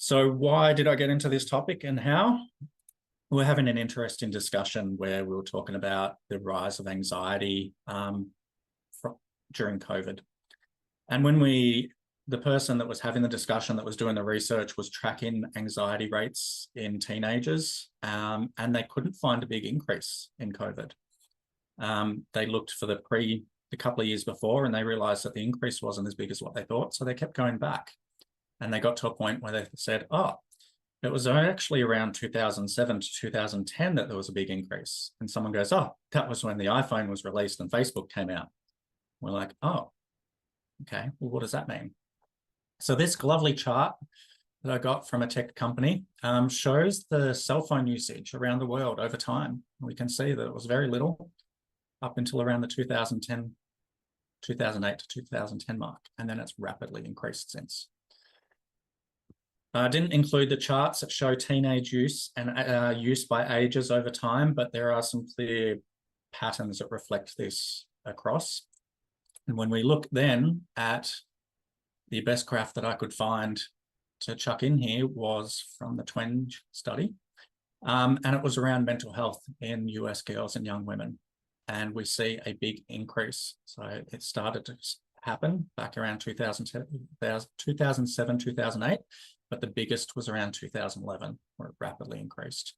So why did I get into this topic and how? We're having an interesting discussion where we were talking about the rise of anxiety during COVID. And when the person that was having the discussion, that was doing the research, was tracking anxiety rates in teenagers, and they couldn't find a big increase in COVID. They looked for the couple of years before, and they realized that the increase wasn't as big as what they thought. So they kept going back. And they got to a point where they said, oh, it was actually around 2007 to 2010 that there was a big increase. And someone goes, oh, that was when the iPhone was released and Facebook came out. We're like, oh, okay, well, what does that mean? So this lovely chart that I got from a tech company shows the cell phone usage around the world over time. We can see that it was very little up until around the 2008 to 2010 mark. And then it's rapidly increased since. I didn't include the charts that show teenage use and use by ages over time, but there are some clear patterns that reflect this across. And when we look then at the best graph that I could find to chuck in here was from the Twenge study, and it was around mental health in US girls and young women. And we see a big increase. So it started to happen back around 2007, 2008. But the biggest was around 2011, where it rapidly increased.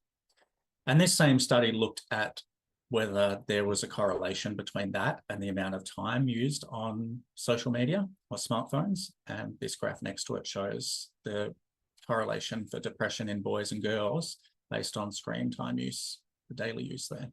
And this same study looked at whether there was a correlation between that and the amount of time used on social media or smartphones. And this graph next to it shows the correlation for depression in boys and girls based on screen time use, the daily use there.